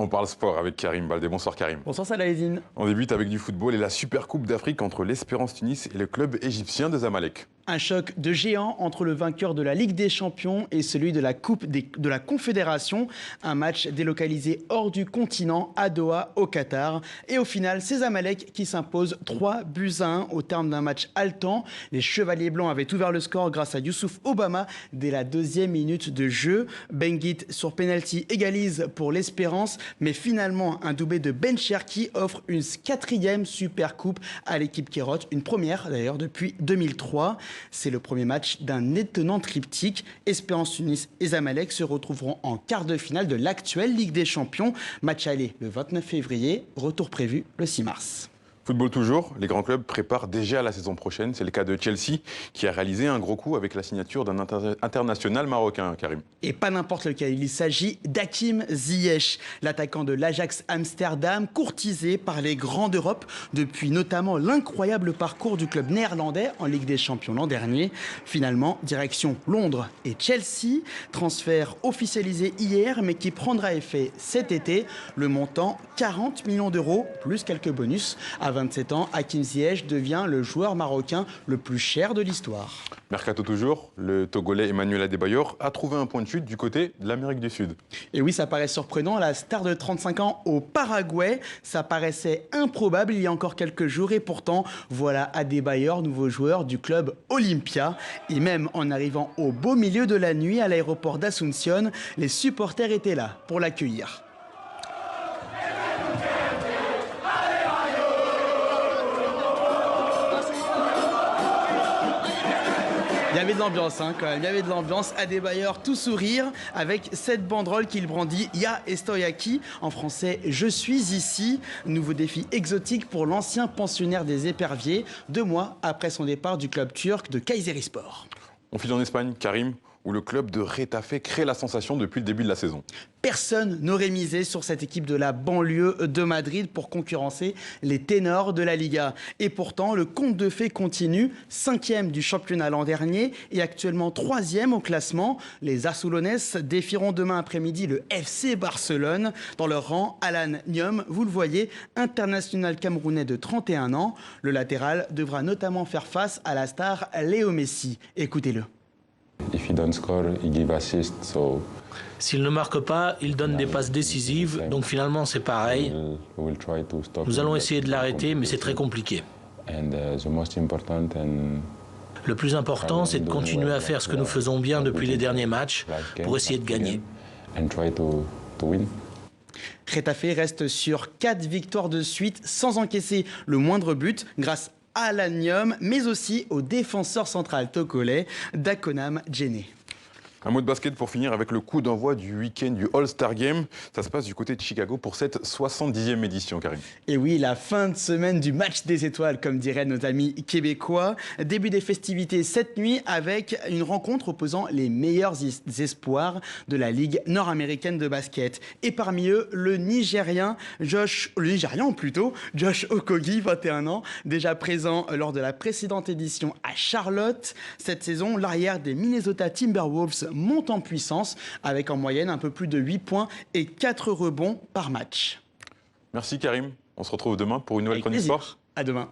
On parle sport avec Karim Baldé. Bonsoir Karim. Bonsoir Salah-Eddine. On débute avec du football et la Super Coupe d'Afrique entre l'Espérance Tunis et le club égyptien de Zamalek. Un choc de géants entre le vainqueur de la Ligue des Champions et celui de la Coupe de la Confédération. Un match délocalisé hors du continent à Doha, au Qatar. Et au final, c'est Zamalek qui s'impose 3-1 au terme d'un match haletant. Les Chevaliers Blancs avaient ouvert le score grâce à Youssouf Obama dès la 2e minute de jeu. Benguit sur penalty égalise pour l'Espérance. Mais finalement, un doublé de Ben Cherki offre une 4e Super Coupe à l'équipe Kérote. Une première d'ailleurs depuis 2003. C'est le premier match d'un étonnant triptyque. Espérance Tunis et Zamalek se retrouveront en quart de finale de l'actuelle Ligue des Champions. Match aller le 29 février, retour prévu le 6 mars. Football toujours, les grands clubs préparent déjà la saison prochaine. C'est le cas de Chelsea qui a réalisé un gros coup avec la signature d'un international marocain, Karim. Et pas n'importe lequel, il s'agit d'Hakim Ziyech, l'attaquant de l'Ajax Amsterdam, courtisé par les grands d'Europe depuis notamment l'incroyable parcours du club néerlandais en Ligue des Champions l'an dernier. Finalement, direction Londres et Chelsea, transfert officialisé hier mais qui prendra effet cet été. Le montant 40 millions d'euros plus quelques bonus. À 27 ans, Hakim Ziyech devient le joueur marocain le plus cher de l'histoire. Mercato toujours, le Togolais Emmanuel Adebayor a trouvé un point de chute du côté de l'Amérique du Sud. Et oui, ça paraît surprenant, la star de 35 ans au Paraguay, ça paraissait improbable il y a encore quelques jours et pourtant, voilà Adebayor, nouveau joueur du club Olympia. Et même en arrivant au beau milieu de la nuit à l'aéroport d'Asunción, les supporters étaient là pour l'accueillir. Il y avait de l'ambiance quand même, il y avait de l'ambiance. Adebayor tout sourire avec cette banderole qu'il brandit Ya estoy aquí, en français je suis ici. Nouveau défi exotique pour l'ancien pensionnaire des Éperviers, 2 mois après son départ du club turc de Kayserispor. On file en Espagne, Karim, où le club de Getafe crée la sensation depuis le début de la saison. Personne n'aurait misé sur cette équipe de la banlieue de Madrid pour concurrencer les ténors de la Liga. Et pourtant, le conte de fées continue, 5e du championnat l'an dernier et actuellement 3e au classement. Les Azulones défieront demain après-midi le FC Barcelone. Dans leur rang, Alan Nyom, vous le voyez, international camerounais de 31 ans. Le latéral devra notamment faire face à la star Léo Messi. Écoutez-le. S'il ne marque pas, il donne des passes décisives, donc finalement c'est pareil. Nous allons essayer de l'arrêter, mais c'est très compliqué. Le plus important, c'est de continuer à faire ce que nous faisons bien depuis les derniers matchs pour essayer de gagner. Getafe reste sur 4 victoires de suite sans encaisser le moindre but grâce à Alan Nyom, mais aussi au défenseur central togolais Dakonam Djene. Un mot de basket pour finir avec le coup d'envoi du week-end du All-Star Game. Ça se passe du côté de Chicago pour cette 70e édition, Karim. Et oui, la fin de semaine du match des étoiles, comme diraient nos amis québécois. Début des festivités cette nuit avec une rencontre opposant les meilleurs espoirs de la Ligue nord-américaine de basket. Et parmi eux, le Nigérian Josh Okogie, 21 ans, déjà présent lors de la précédente édition à Charlotte. Cette saison, l'arrière des Minnesota Timberwolves monte en puissance avec en moyenne un peu plus de 8 points et 4 rebonds par match. Merci Karim, on se retrouve demain pour une nouvelle chronique sport. À demain.